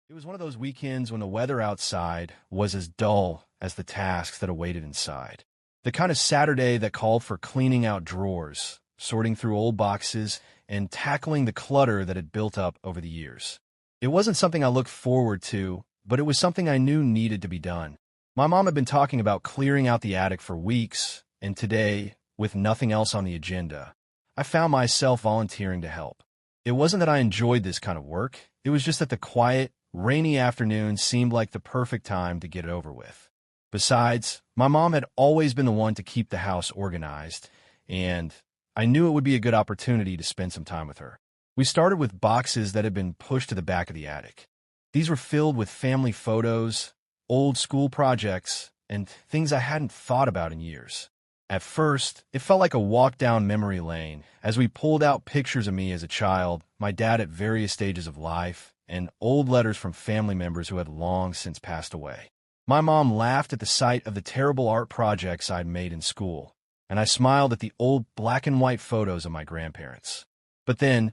It was one of those weekends when the weather outside was as dull as the tasks that awaited inside. The kind of Saturday that called for cleaning out drawers, sorting through old boxes, and tackling the clutter that had built up over the years. It wasn't something I looked forward to, but it was something I knew needed to be done. My mom had been talking about clearing out the attic for weeks, and today, with nothing else on the agenda, I found myself volunteering to help. It wasn't that I enjoyed this kind of work, it was just that the quiet, rainy afternoon seemed like the perfect time to get it over with. Besides, my mom had always been the one to keep the house organized, and I knew it would be a good opportunity to spend some time with her. We started with boxes that had been pushed to the back of the attic. These were filled with family photos, old school projects, and things I hadn't thought about in years. At first, it felt like a walk down memory lane as we pulled out pictures of me as a child, my dad at various stages of life, and old letters from family members who had long since passed away. My mom laughed at the sight of the terrible art projects I'd made in school, and I smiled at the old black and white photos of my grandparents. But then,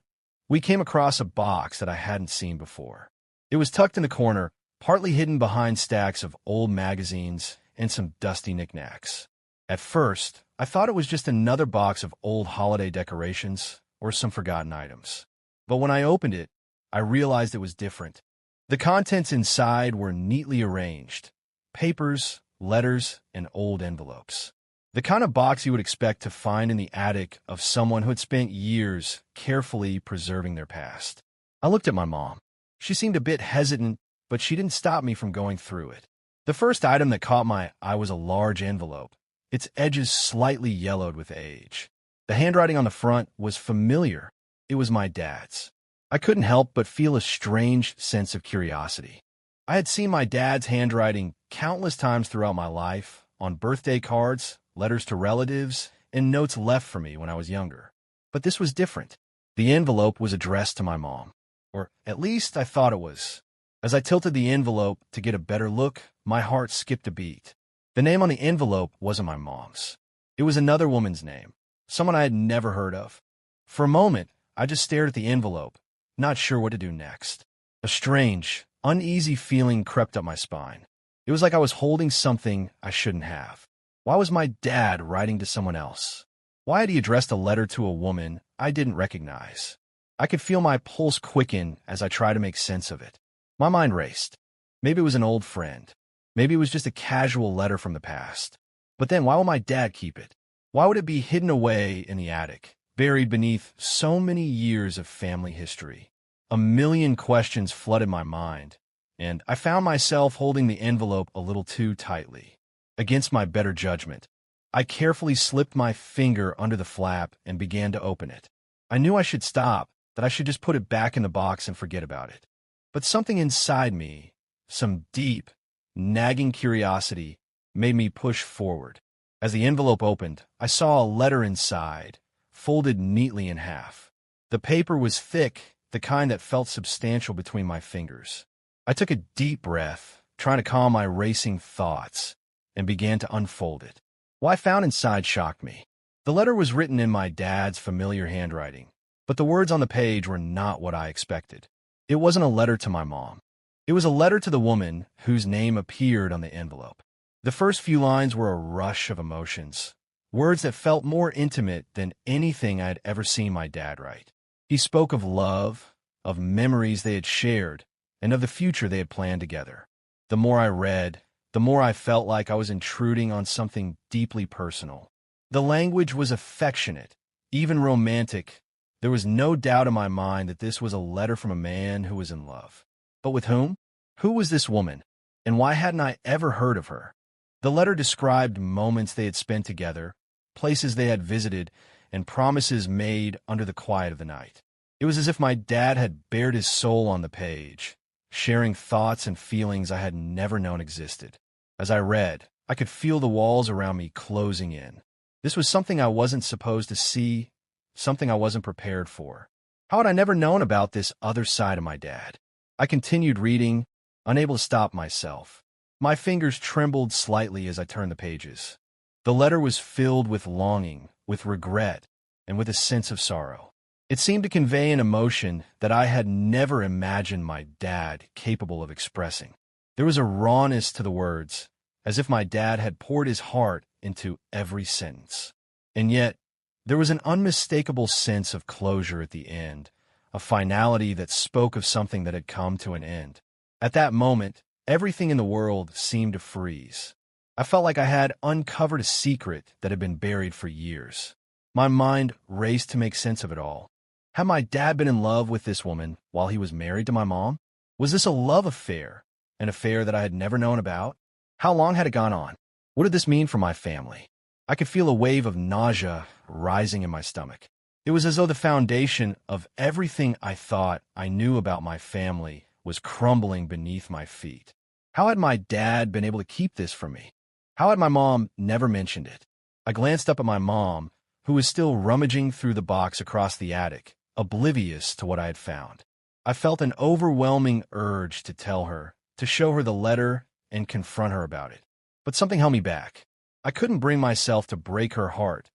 we came across a box that I hadn't seen before. It was tucked in the corner, partly hidden behind stacks of old magazines and some dusty knickknacks. At first, I thought it was just another box of old holiday decorations or some forgotten items. But when I opened it, I realized it was different. The contents inside were neatly arranged: papers, letters, and old envelopes. The kind of box you would expect to find in the attic of someone who had spent years carefully preserving their past. I looked at my mom. She seemed a bit hesitant, but she didn't stop me from going through it. The first item that caught my eye was a large envelope, its edges slightly yellowed with age. The handwriting on the front was familiar. It was my dad's. I couldn't help but feel a strange sense of curiosity. I had seen my dad's handwriting countless times throughout my life, on birthday cards, letters to relatives, and notes left for me when I was younger. But this was different. The envelope was addressed to my mom, or at least I thought it was. As I tilted the envelope to get a better look, my heart skipped a beat. The name on the envelope wasn't my mom's. It was another woman's name, someone I had never heard of. For a moment, I just stared at the envelope, not sure what to do next. A strange, uneasy feeling crept up my spine. It was like I was holding something I shouldn't have. Why was my dad writing to someone else? Why had he addressed a letter to a woman I didn't recognize? I could feel my pulse quicken as I tried to make sense of it. My mind raced. Maybe it was an old friend. Maybe it was just a casual letter from the past. But then why would my dad keep it? Why would it be hidden away in the attic, buried beneath so many years of family history? A million questions flooded my mind, and I found myself holding the envelope a little too tightly. Against my better judgment, I carefully slipped my finger under the flap and began to open it. I knew I should stop, that I should just put it back in the box and forget about it. But something inside me, some deep, nagging curiosity, made me push forward. As the envelope opened, I saw a letter inside, folded neatly in half. The paper was thick, the kind that felt substantial between my fingers. I took a deep breath, trying to calm my racing thoughts, and began to unfold it. What I found inside shocked me. The letter was written in my dad's familiar handwriting, but the words on the page were not what I expected. It wasn't a letter to my mom. It was a letter to the woman whose name appeared on the envelope. The first few lines were a rush of emotions, words that felt more intimate than anything I had ever seen my dad write. He spoke of love, of memories they had shared, and of the future they had planned together. The more I read, the more I felt like I was intruding on something deeply personal. The language was affectionate, even romantic. There was no doubt in my mind that this was a letter from a man who was in love. But with whom? Who was this woman? And why hadn't I ever heard of her? The letter described moments they had spent together, places they had visited, and promises made under the quiet of the night. It was as if my dad had bared his soul on the page, sharing thoughts and feelings I had never known existed. As I read, I could feel the walls around me closing in. This was something I wasn't supposed to see, something I wasn't prepared for. How had I never known about this other side of my dad? I continued reading, unable to stop myself. My fingers trembled slightly as I turned the pages. The letter was filled with longing, with regret, and with a sense of sorrow. It seemed to convey an emotion that I had never imagined my dad capable of expressing. There was a rawness to the words, as if my dad had poured his heart into every sentence. And yet, there was an unmistakable sense of closure at the end, a finality that spoke of something that had come to an end. At that moment, everything in the world seemed to freeze. I felt like I had uncovered a secret that had been buried for years. My mind raced to make sense of it all. Had my dad been in love with this woman while he was married to my mom? Was this a love affair, an affair that I had never known about? How long had it gone on? What did this mean for my family? I could feel a wave of nausea rising in my stomach. It was as though the foundation of everything I thought I knew about my family was crumbling beneath my feet. How had my dad been able to keep this from me? How had my mom never mentioned it? I glanced up at my mom, who was still rummaging through the box across the attic, oblivious to what I had found. I felt an overwhelming urge to tell her, to show her the letter and confront her about it. But something held me back. I couldn't bring myself to break her heart.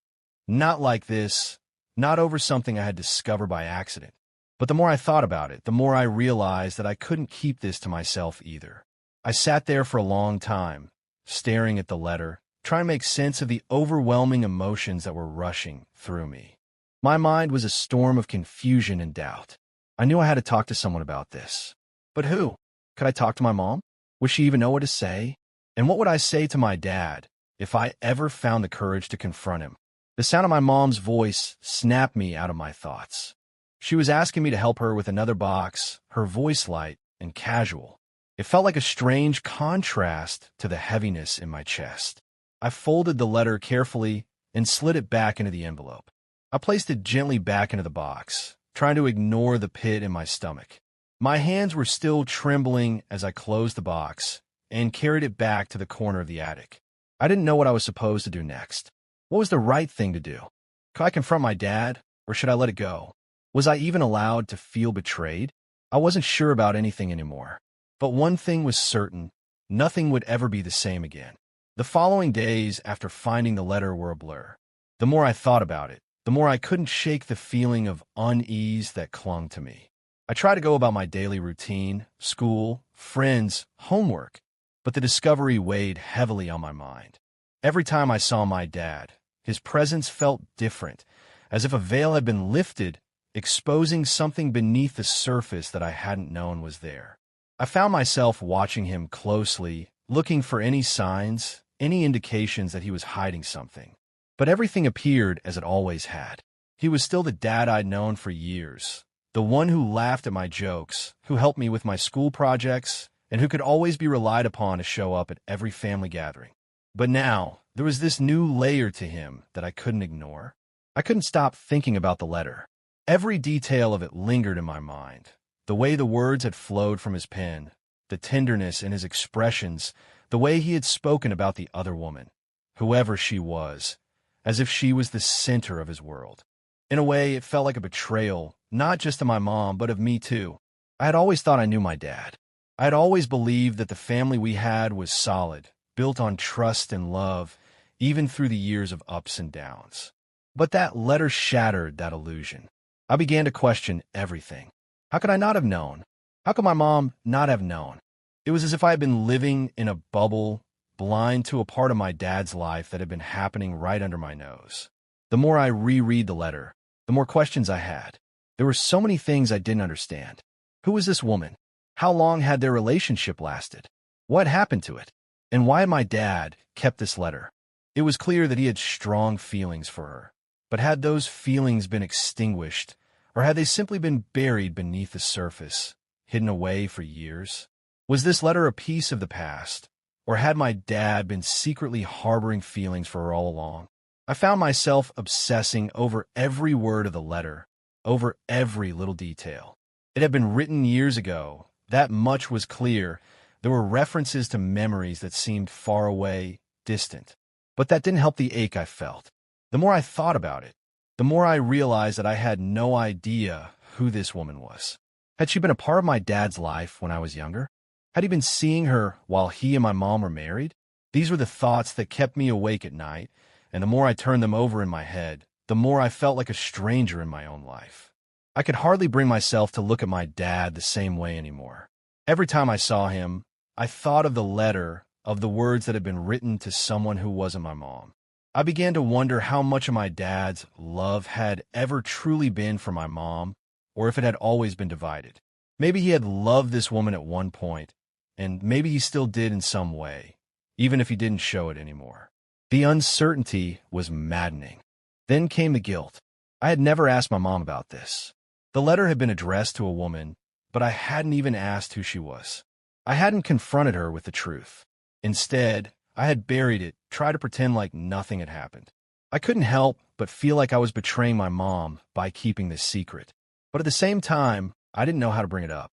Not like this, not over something I had discovered by accident. But the more I thought about it, the more I realized that I couldn't keep this to myself either. I sat there for a long time, staring at the letter, trying to make sense of the overwhelming emotions that were rushing through me. My mind was a storm of confusion and doubt. I knew I had to talk to someone about this. But who? Could I talk to my mom? Would she even know what to say? And what would I say to my dad if I ever found the courage to confront him? The sound of my mom's voice snapped me out of my thoughts. She was asking me to help her with another box, her voice light and casual. It felt like a strange contrast to the heaviness in my chest. I folded the letter carefully and slid it back into the envelope. I placed it gently back into the box, trying to ignore the pit in my stomach. My hands were still trembling as I closed the box and carried it back to the corner of the attic. I didn't know what I was supposed to do next. What was the right thing to do? Could I confront my dad, or should I let it go? Was I even allowed to feel betrayed? I wasn't sure about anything anymore. But one thing was certain, nothing would ever be the same again. The following days after finding the letter were a blur. The more I thought about it, the more I couldn't shake the feeling of unease that clung to me. I tried to go about my daily routine, school, friends, homework, but the discovery weighed heavily on my mind. Every time I saw my dad, his presence felt different, as if a veil had been lifted, exposing something beneath the surface that I hadn't known was there. I found myself watching him closely, looking for any signs, any indications that he was hiding something. But everything appeared as it always had. He was still the dad I'd known for years, the one who laughed at my jokes, who helped me with my school projects, and who could always be relied upon to show up at every family gathering. But now, there was this new layer to him that I couldn't ignore. I couldn't stop thinking about the letter. Every detail of it lingered in my mind. The way the words had flowed from his pen, the tenderness in his expressions, the way he had spoken about the other woman, whoever she was, as if she was the center of his world. In a way, it felt like a betrayal, not just of my mom, but of me too. I had always thought I knew my dad. I had always believed that the family we had was solid, built on trust and love, even through the years of ups and downs. But that letter shattered that illusion. I began to question everything. How could I not have known? How could my mom not have known? It was as if I had been living in a bubble, blind to a part of my dad's life that had been happening right under my nose. The more I reread the letter, the more questions I had. There were so many things I didn't understand. Who was this woman? How long had their relationship lasted? What happened to it? And why had my dad kept this letter? It was clear that he had strong feelings for her. But had those feelings been extinguished, or had they simply been buried beneath the surface, hidden away for years? Was this letter a piece of the past, or had my dad been secretly harboring feelings for her all along? I found myself obsessing over every word of the letter, over every little detail. It had been written years ago. That much was clear. There were references to memories that seemed far away, distant. But that didn't help the ache I felt. The more I thought about it, the more I realized that I had no idea who this woman was. Had she been a part of my dad's life when I was younger? Had he been seeing her while he and my mom were married? These were the thoughts that kept me awake at night, and the more I turned them over in my head, the more I felt like a stranger in my own life. I could hardly bring myself to look at my dad the same way anymore. Every time I saw him, I thought of the letter, of the words that had been written to someone who wasn't my mom. I began to wonder how much of my dad's love had ever truly been for my mom, or if it had always been divided. Maybe he had loved this woman at one point, and maybe he still did in some way, even if he didn't show it anymore. The uncertainty was maddening. Then came the guilt. I had never asked my mom about this. The letter had been addressed to a woman, but I hadn't even asked who she was. I hadn't confronted her with the truth. Instead, I had buried it, tried to pretend like nothing had happened. I couldn't help but feel like I was betraying my mom by keeping this secret. But at the same time, I didn't know how to bring it up.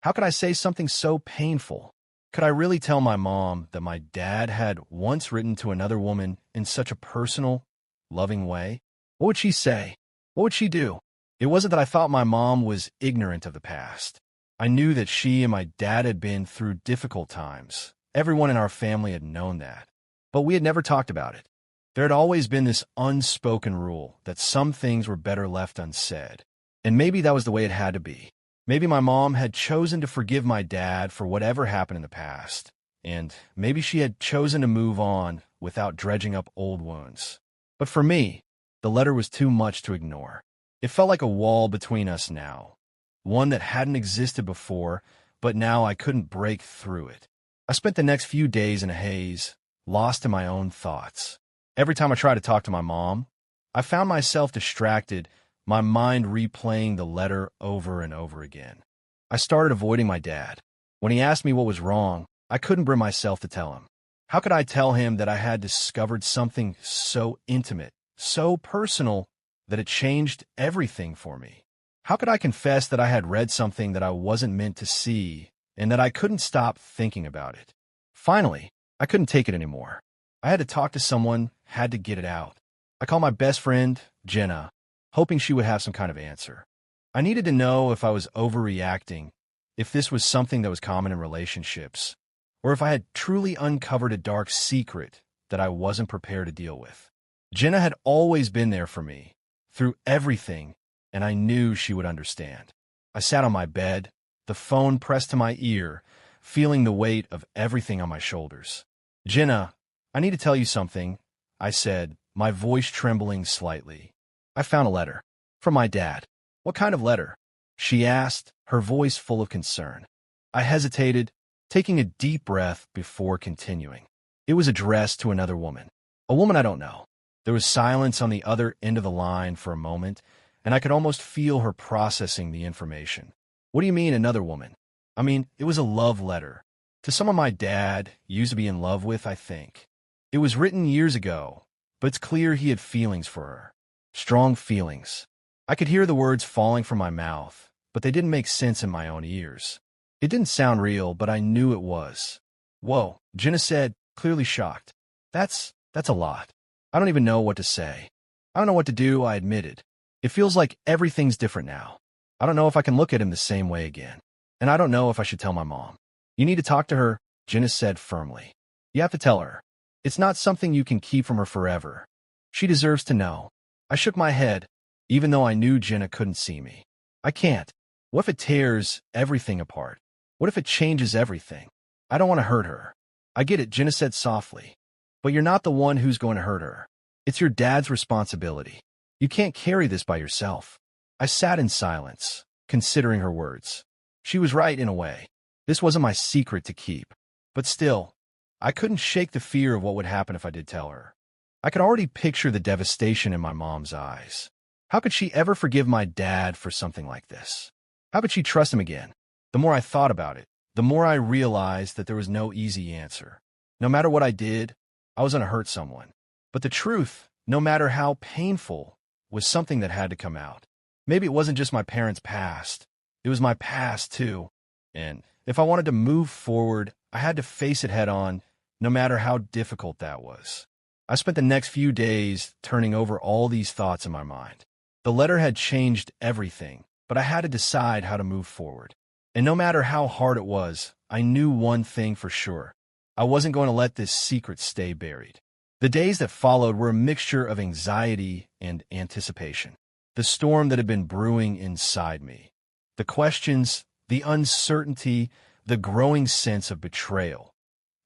How could I say something so painful? Could I really tell my mom that my dad had once written to another woman in such a personal, loving way? What would she say? What would she do? It wasn't that I thought my mom was ignorant of the past. I knew that she and my dad had been through difficult times. Everyone in our family had known that. But we had never talked about it. There had always been this unspoken rule that some things were better left unsaid. And maybe that was the way it had to be. Maybe my mom had chosen to forgive my dad for whatever happened in the past. And maybe she had chosen to move on without dredging up old wounds. But for me, the letter was too much to ignore. It felt like a wall between us now. One that hadn't existed before, but now I couldn't break through it. I spent the next few days in a haze, lost in my own thoughts. Every time I tried to talk to my mom, I found myself distracted, my mind replaying the letter over and over again. I started avoiding my dad. When he asked me what was wrong, I couldn't bring myself to tell him. How could I tell him that I had discovered something so intimate, so personal, that it changed everything for me? How could I confess that I had read something that I wasn't meant to see and that I couldn't stop thinking about it? Finally, I couldn't take it anymore. I had to talk to someone, had to get it out. I called my best friend, Jenna, hoping she would have some kind of answer. I needed to know if I was overreacting, if this was something that was common in relationships, or if I had truly uncovered a dark secret that I wasn't prepared to deal with. Jenna had always been there for me, through everything, and I knew she would understand. I sat on my bed, the phone pressed to my ear, feeling the weight of everything on my shoulders. "Jenna, I need to tell you something," I said, my voice trembling slightly. "I found a letter. From my dad." "What kind of letter?" she asked, her voice full of concern. I hesitated, taking a deep breath before continuing. It was addressed to another woman. A woman I don't know. There was silence on the other end of the line for a moment, and I could almost feel her processing the information. "What do you mean, another woman?" "I mean, it was a love letter. To someone my dad used to be in love with, I think. It was written years ago, but it's clear he had feelings for her. Strong feelings." I could hear the words falling from my mouth, but they didn't make sense in my own ears. It didn't sound real, but I knew it was. "Whoa," Jenna said, clearly shocked. That's a lot. I don't even know what to say." "I don't know what to do," I admitted. "It feels like everything's different now. I don't know if I can look at him the same way again. And I don't know if I should tell my mom." "You need to talk to her," Jenna said firmly. "You have to tell her. It's not something you can keep from her forever. She deserves to know." I shook my head, even though I knew Jenna couldn't see me. "I can't. What if it tears everything apart? What if it changes everything? I don't want to hurt her." "I get it," Jenna said softly. "But you're not the one who's going to hurt her. It's your dad's responsibility. You can't carry this by yourself." I sat in silence, considering her words. She was right in a way. This wasn't my secret to keep. But still, I couldn't shake the fear of what would happen if I did tell her. I could already picture the devastation in my mom's eyes. How could she ever forgive my dad for something like this? How could she trust him again? The more I thought about it, the more I realized that there was no easy answer. No matter what I did, I was going to hurt someone. But the truth, no matter how painful, was something that had to come out. Maybe it wasn't just my parents' past. It was my past, too. And if I wanted to move forward, I had to face it head on, no matter how difficult that was. I spent the next few days turning over all these thoughts in my mind. The letter had changed everything, but I had to decide how to move forward. And no matter how hard it was, I knew one thing for sure. I wasn't going to let this secret stay buried. The days that followed were a mixture of anxiety and anticipation. the storm that had been brewing inside me. The questions, the uncertainty, the growing sense of betrayal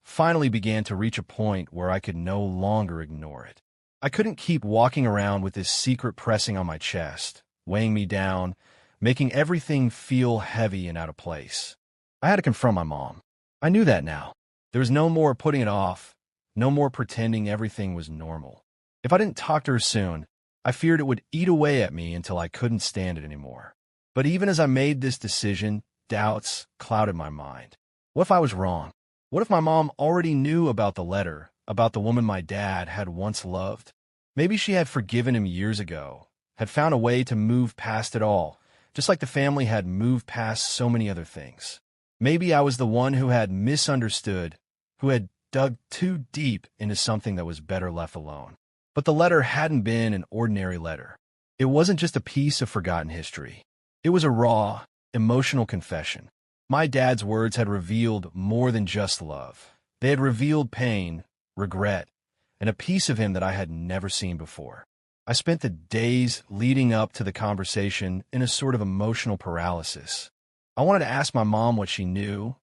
finally began to reach a point where I could no longer ignore it. I couldn't keep walking around with this secret pressing on my chest, weighing me down, making everything feel heavy and out of place. I had to confront my mom. I knew that now. There was no more putting it off, no more pretending everything was normal. If I didn't talk to her soon, I feared it would eat away at me until I couldn't stand it anymore. But even as I made this decision, doubts clouded my mind. What if I was wrong? What if my mom already knew about the letter, about the woman my dad had once loved? Maybe she had forgiven him years ago, had found a way to move past it all, just like the family had moved past so many other things. Maybe I was the one who had misunderstood, who had dug too deep into something that was better left alone. But the letter hadn't been an ordinary letter. It wasn't just a piece of forgotten history. It was a raw, emotional confession. My dad's words had revealed more than just love. They had revealed pain, regret, and a piece of him that I had never seen before. I spent the days leading up to the conversation in a sort of emotional paralysis. I wanted to ask my mom what she knew,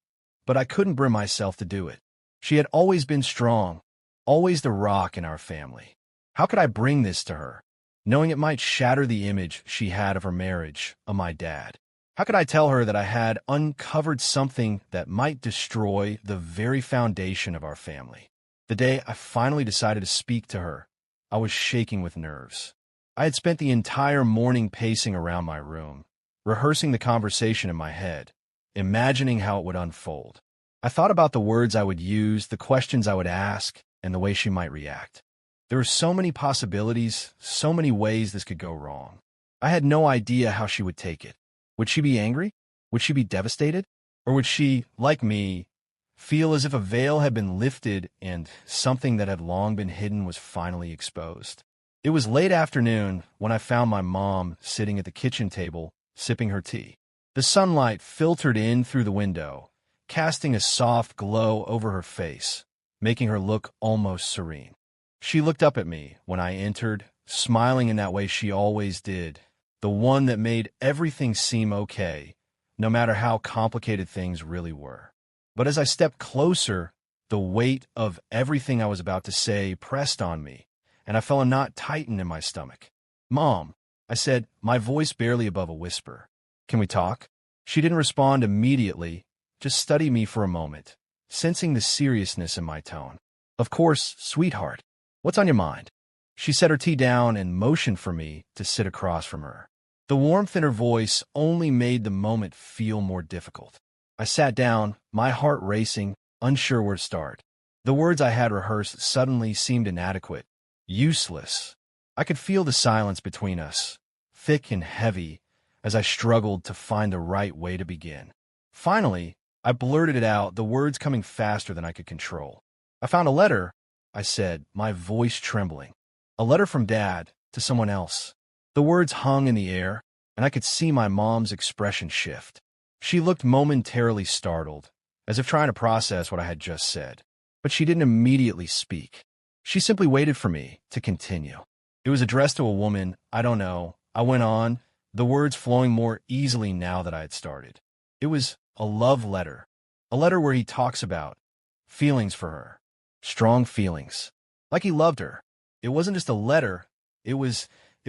but I couldn't bring myself to do it. She had always been strong, always the rock in our family. How could I bring this to her, knowing it might shatter the image she had of her marriage, of my dad? How could I tell her that I had uncovered something that might destroy the very foundation of our family? The day I finally decided to speak to her, I was shaking with nerves. I had spent the entire morning pacing around my room, rehearsing the conversation in my head, imagining how it would unfold. I thought about the words I would use, the questions I would ask, and the way she might react. There were so many possibilities, so many ways this could go wrong. I had no idea how she would take it. Would she be angry? Would she be devastated? Or would she, like me, feel as if a veil had been lifted and something that had long been hidden was finally exposed? It was late afternoon when I found my mom sitting at the kitchen table, sipping her tea. The sunlight filtered in through the window, casting a soft glow over her face, making her look almost serene. She looked up at me when I entered, smiling in that way she always did, the one that made everything seem okay, no matter how complicated things really were. But as I stepped closer, the weight of everything I was about to say pressed on me, and I felt a knot tighten in my stomach. "Mom," I said, my voice barely above a whisper. "Can we talk?" She didn't respond immediately, just studied me for a moment, sensing the seriousness in my tone. "Of course, sweetheart. What's on your mind?" She set her tea down and motioned for me to sit across from her. The warmth in her voice only made the moment feel more difficult. I sat down, my heart racing, unsure where to start. The words I had rehearsed suddenly seemed inadequate, useless. I could feel the silence between us, thick and heavy, as I struggled to find the right way to begin. Finally, I blurted it out, the words coming faster than I could control. "I found a letter," I said, my voice trembling. "A letter from Dad to someone else." The words hung in the air, and I could see my mom's expression shift. She looked momentarily startled, as if trying to process what I had just said. But she didn't immediately speak. She simply waited for me to continue. "It was addressed to a woman, I don't know." I went on, the words flowing more easily now that I had started. "It was a love letter. A letter where he talks about feelings for her. Strong feelings. Like he loved her. It wasn't just a letter. It was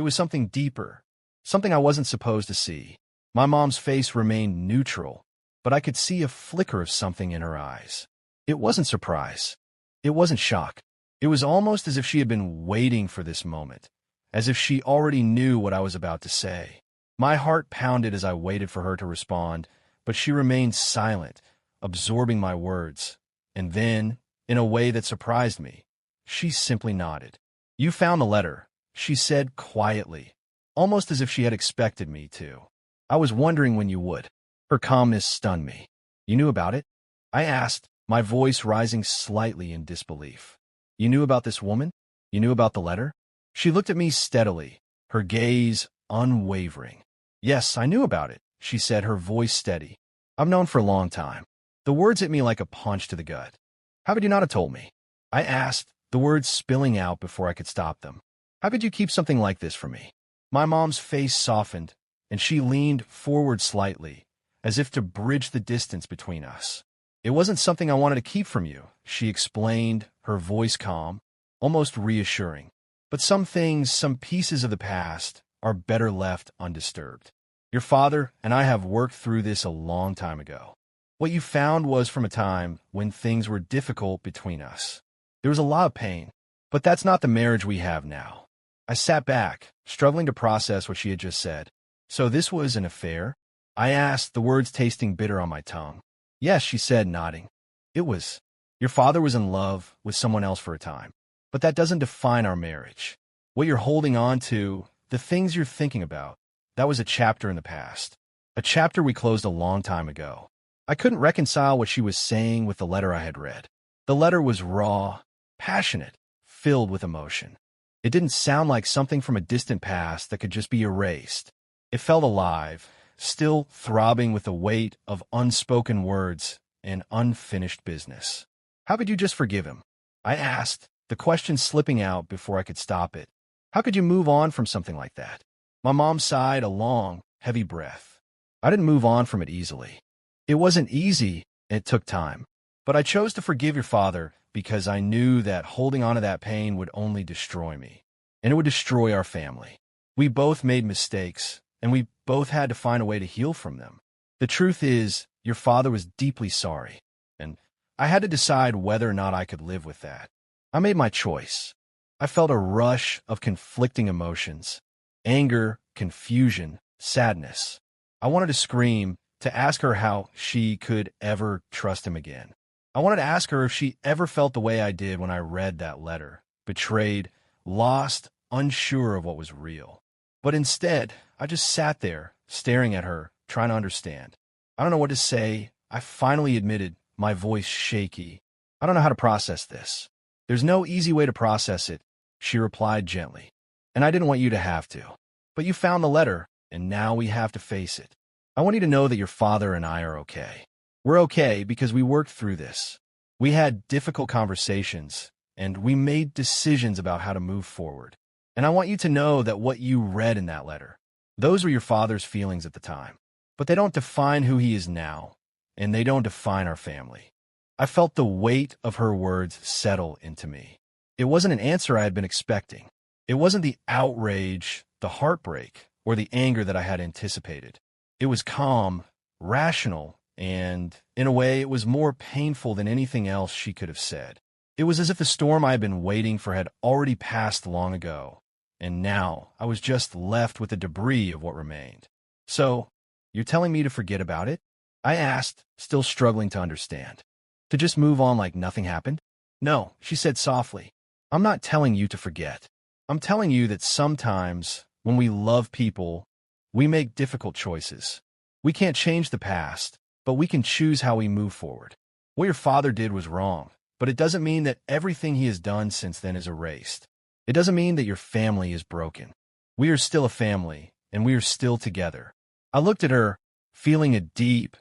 something deeper. Something I wasn't supposed to see." My mom's face remained neutral, but I could see a flicker of something in her eyes. It wasn't surprise. It wasn't shock. It was almost as if she had been waiting for this moment, as if she already knew what I was about to say. My heart pounded as I waited for her to respond, but she remained silent, absorbing my words. And then, in a way that surprised me, she simply nodded. "You found the letter," she said quietly, almost as if she had expected me to. "I was wondering when you would." Her calmness stunned me. "You knew about it?" I asked, my voice rising slightly in disbelief. "You knew about this woman? You knew about the letter?" She looked at me steadily, her gaze unwavering. "Yes, I knew about it," she said, her voice steady. "I've known for a long time." The words hit me like a punch to the gut. "How could you not have told me?" I asked, the words spilling out before I could stop them. "How could you keep something like this from me?" My mom's face softened, and she leaned forward slightly, as if to bridge the distance between us. It wasn't something I wanted to keep from you, she explained, her voice calm, almost reassuring. But some things, some pieces of the past, are better left undisturbed. Your father and I have worked through this a long time ago. What you found was from a time when things were difficult between us. There was a lot of pain, but that's not the marriage we have now. I sat back, struggling to process what she had just said. So this was an affair? I asked, the words tasting bitter on my tongue. Yes, she said, nodding. It was. Your father was in love with someone else for a time. But that doesn't define our marriage. What you're holding on to, the things you're thinking about, that was a chapter in the past. A chapter we closed a long time ago. I couldn't reconcile what she was saying with the letter I had read. The letter was raw, passionate, filled with emotion. It didn't sound like something from a distant past that could just be erased. It felt alive, still throbbing with the weight of unspoken words and unfinished business. How could you just forgive him? I asked, the question slipping out before I could stop it. How could you move on from something like that? My mom sighed a long, heavy breath. I didn't move on from it easily. It wasn't easy, and it took time. But I chose to forgive your father because I knew that holding on to that pain would only destroy me, and it would destroy our family. We both made mistakes, and we both had to find a way to heal from them. The truth is, your father was deeply sorry, and I had to decide whether or not I could live with that. I made my choice. I felt a rush of conflicting emotions: anger, confusion, sadness. I wanted to scream, to ask her how she could ever trust him again. I wanted to ask her if she ever felt the way I did when I read that letter, betrayed, lost, unsure of what was real. But instead, I just sat there, staring at her, trying to understand. I don't know what to say. I finally admitted, my voice shaky. I don't know how to process this. There's no easy way to process it, she replied gently. And I didn't want you to have to. But you found the letter, and now we have to face it. I want you to know that your father and I are okay. We're okay because we worked through this. We had difficult conversations, and we made decisions about how to move forward. And I want you to know that what you read in that letter, those were your father's feelings at the time. But they don't define who he is now, and they don't define our family. I felt the weight of her words settle into me. It wasn't an answer I had been expecting. It wasn't the outrage, the heartbreak, or the anger that I had anticipated. It was calm, rational, and, in a way, it was more painful than anything else she could have said. It was as if the storm I had been waiting for had already passed long ago, and now I was just left with the debris of what remained. So, you're telling me to forget about it? I asked, still struggling to understand. To just move on like nothing happened? No, she said softly. I'm not telling you to forget. I'm telling you that sometimes, when we love people, we make difficult choices. We can't change the past, but we can choose how we move forward. What your father did was wrong, but it doesn't mean that everything he has done since then is erased. It doesn't mean that your family is broken. We are still a family, and we are still together. I looked at her, feeling a deep,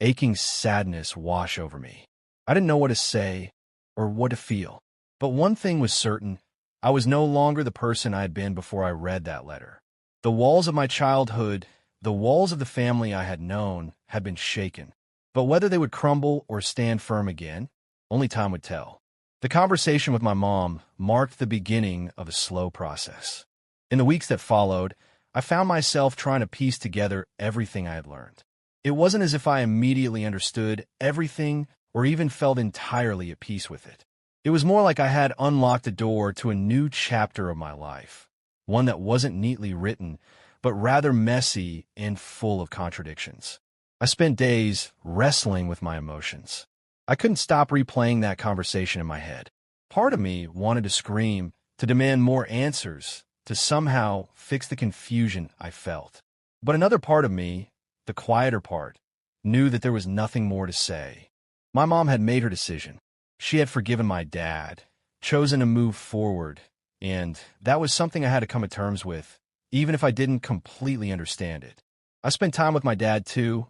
aching sadness wash over me. I didn't know what to say or what to feel. But one thing was certain: I was no longer the person I had been before I read that letter. The walls of my childhood, the walls of the family I had known, had been shaken. But whether they would crumble or stand firm again, only time would tell. The conversation with my mom marked the beginning of a slow process. In the weeks that followed, I found myself trying to piece together everything I had learned. It wasn't as if I immediately understood everything or even felt entirely at peace with it. It was more like I had unlocked a door to a new chapter of my life, one that wasn't neatly written, but rather messy and full of contradictions. I spent days wrestling with my emotions. I couldn't stop replaying that conversation in my head. Part of me wanted to scream, to demand more answers, to somehow fix the confusion I felt. But another part of me, the quieter part, knew that there was nothing more to say. My mom had made her decision. She had forgiven my dad, chosen to move forward, and that was something I had to come to terms with, even if I didn't completely understand it. I spent time with my dad too,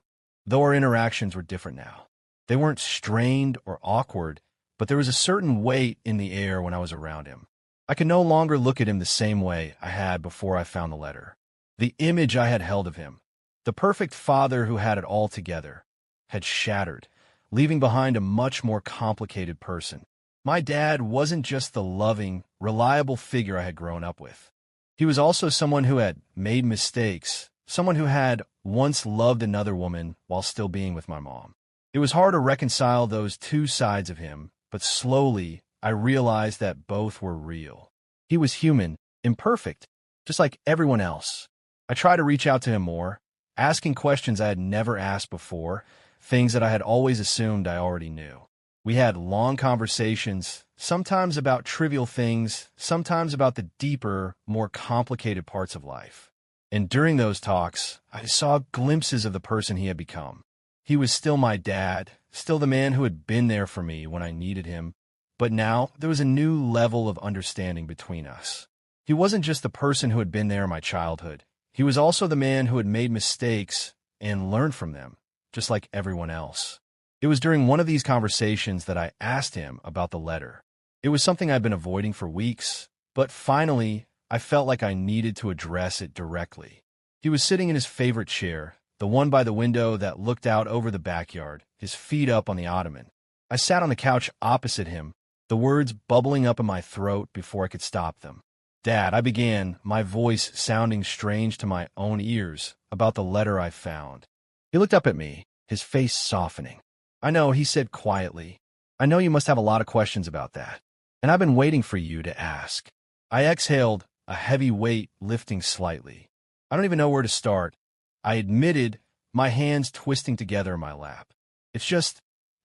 though our interactions were different now. They weren't strained or awkward, but there was a certain weight in the air when I was around him. I could no longer look at him the same way I had before I found the letter. The image I had held of him, the perfect father who had it all together, had shattered, leaving behind a much more complicated person. My dad wasn't just the loving, reliable figure I had grown up with. He was also someone who had made mistakes, someone who had once loved another woman while still being with my mom. It was hard to reconcile those two sides of him, but slowly I realized that both were real. He was human, imperfect, just like everyone else. I tried to reach out to him more, asking questions I had never asked before, things that I had always assumed I already knew. We had long conversations, sometimes about trivial things, sometimes about the deeper, more complicated parts of life. And during those talks, I saw glimpses of the person he had become. He was still my dad, still the man who had been there for me when I needed him, but now there was a new level of understanding between us. He wasn't just the person who had been there in my childhood. He was also the man who had made mistakes and learned from them, just like everyone else. It was during one of these conversations that I asked him about the letter. It was something I'd been avoiding for weeks, but finally, I felt like I needed to address it directly. He was sitting in his favorite chair, the one by the window that looked out over the backyard, his feet up on the ottoman. I sat on the couch opposite him, the words bubbling up in my throat before I could stop them. "Dad," I began, my voice sounding strange to my own ears, about the letter I found. He looked up at me, his face softening. "I know," he said quietly. "I know you must have a lot of questions about that, and I've been waiting for you to ask." I exhaled, a heavy weight lifting slightly. "I don't even know where to start," I admitted, my hands twisting together in my lap. It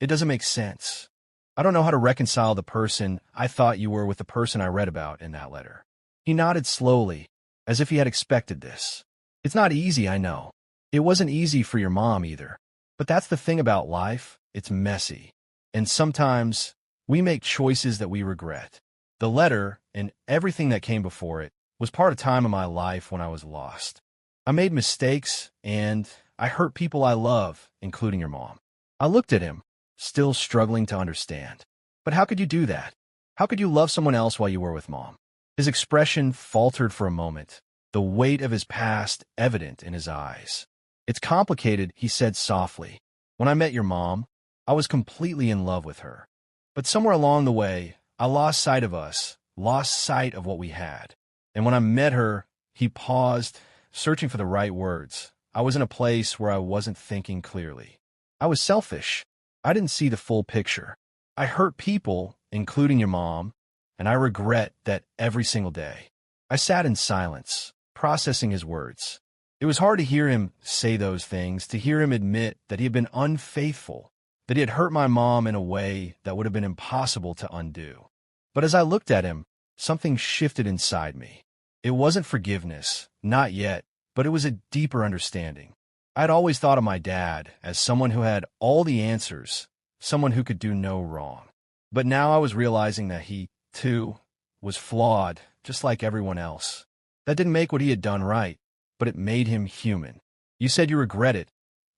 doesn't make sense. I don't know how to reconcile the person I thought you were with the person I read about in that letter." He nodded slowly, as if he had expected this. "It's not easy, I know. It wasn't easy for your mom either. But that's the thing about life, it's messy. And sometimes we make choices that we regret." The letter, and everything that came before it, was part of time in my life when I was lost. I made mistakes, and I hurt people I love, including your mom. I looked at him, still struggling to understand. "But how could you do that? How could you love someone else while you were with Mom?" His expression faltered for a moment, the weight of his past evident in his eyes. "It's complicated," he said softly. "When I met your mom, I was completely in love with her. But somewhere along the way, I lost sight of us, lost sight of what we had. And when I met her," he paused, searching for the right words. "I was in a place where I wasn't thinking clearly. I was selfish. I didn't see the full picture. I hurt people, including your mom, and I regret that every single day." I sat in silence, processing his words. It was hard to hear him say those things, to hear him admit that he had been unfaithful, that he had hurt my mom in a way that would have been impossible to undo. But as I looked at him, something shifted inside me. It wasn't forgiveness, not yet, but it was a deeper understanding. I had always thought of my dad as someone who had all the answers, someone who could do no wrong. But now I was realizing that he, too, was flawed, just like everyone else. That didn't make what he had done right, but it made him human. "You said you regret it,"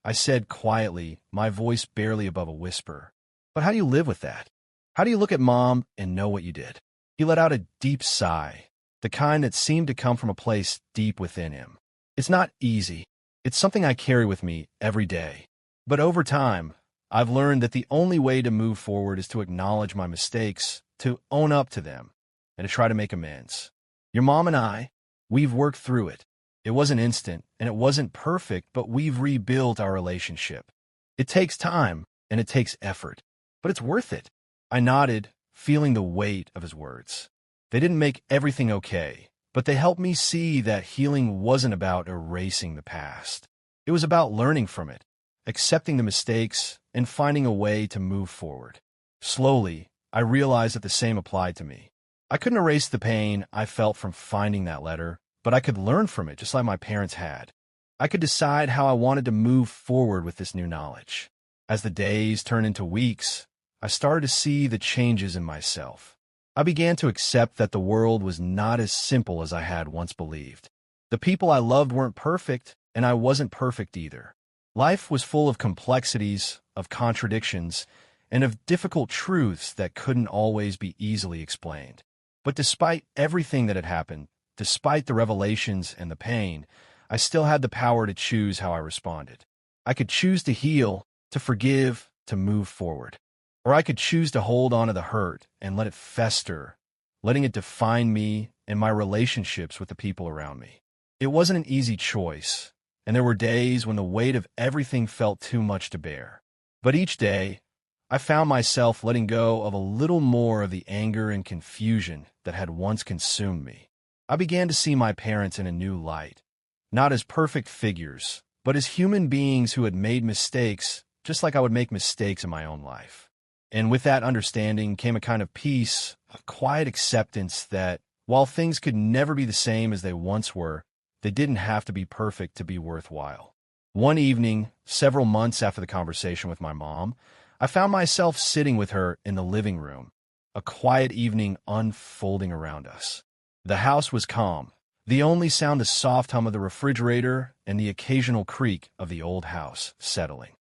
I said quietly, my voice barely above a whisper. "But how do you live with that? How do you look at Mom and know what you did?" He let out a deep sigh, the kind that seemed to come from a place deep within him. "It's not easy. It's something I carry with me every day. But over time, I've learned that the only way to move forward is to acknowledge my mistakes, to own up to them, and to try to make amends. Your mom and I, we've worked through it. It wasn't instant, and it wasn't perfect, but we've rebuilt our relationship. It takes time, and it takes effort, but it's worth it." I nodded, feeling the weight of his words. They didn't make everything okay, but they helped me see that healing wasn't about erasing the past. It was about learning from it, accepting the mistakes, and finding a way to move forward. Slowly, I realized that the same applied to me. I couldn't erase the pain I felt from finding that letter, but I could learn from it just like my parents had. I could decide how I wanted to move forward with this new knowledge. As the days turned into weeks, I started to see the changes in myself. I began to accept that the world was not as simple as I had once believed. The people I loved weren't perfect, and I wasn't perfect either. Life was full of complexities, of contradictions, and of difficult truths that couldn't always be easily explained. But despite everything that had happened, despite the revelations and the pain, I still had the power to choose how I responded. I could choose to heal, to forgive, to move forward. Or I could choose to hold on to the hurt and let it fester, letting it define me and my relationships with the people around me. It wasn't an easy choice, and there were days when the weight of everything felt too much to bear. But each day, I found myself letting go of a little more of the anger and confusion that had once consumed me. I began to see my parents in a new light, not as perfect figures, but as human beings who had made mistakes just like I would make mistakes in my own life. And with that understanding came a kind of peace, a quiet acceptance that, while things could never be the same as they once were, they didn't have to be perfect to be worthwhile. One evening, several months after the conversation with my mom, I found myself sitting with her in the living room, a quiet evening unfolding around us. The house was calm, the only sound the soft hum of the refrigerator and the occasional creak of the old house settling.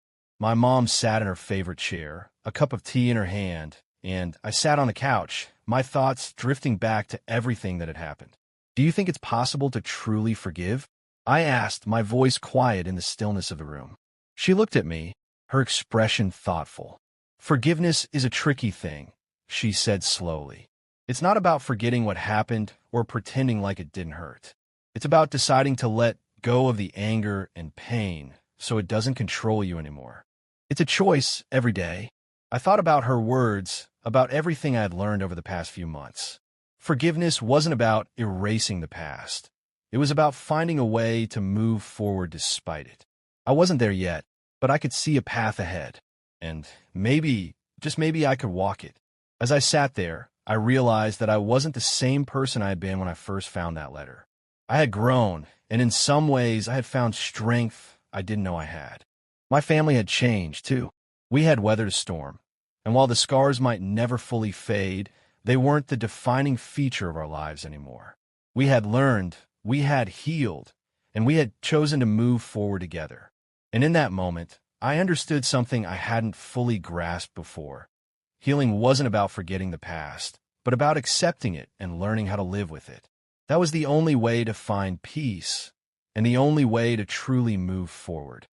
My mom sat in her favorite chair, a cup of tea in her hand, and I sat on the couch, my thoughts drifting back to everything that had happened. "Do you think it's possible to truly forgive?" I asked, my voice quiet in the stillness of the room. She looked at me, her expression thoughtful. "Forgiveness is a tricky thing," she said slowly. "It's not about forgetting what happened or pretending like it didn't hurt. It's about deciding to let go of the anger and pain so it doesn't control you anymore. It's a choice every day." I thought about her words, about everything I had learned over the past few months. Forgiveness wasn't about erasing the past. It was about finding a way to move forward despite it. I wasn't there yet, but I could see a path ahead. And maybe, just maybe I could walk it. As I sat there, I realized that I wasn't the same person I had been when I first found that letter. I had grown, and in some ways I had found strength I didn't know I had. My family had changed, too. We had weathered a storm, and while the scars might never fully fade, they weren't the defining feature of our lives anymore. We had learned, we had healed, and we had chosen to move forward together. And in that moment, I understood something I hadn't fully grasped before. Healing wasn't about forgetting the past, but about accepting it and learning how to live with it. That was the only way to find peace, and the only way to truly move forward.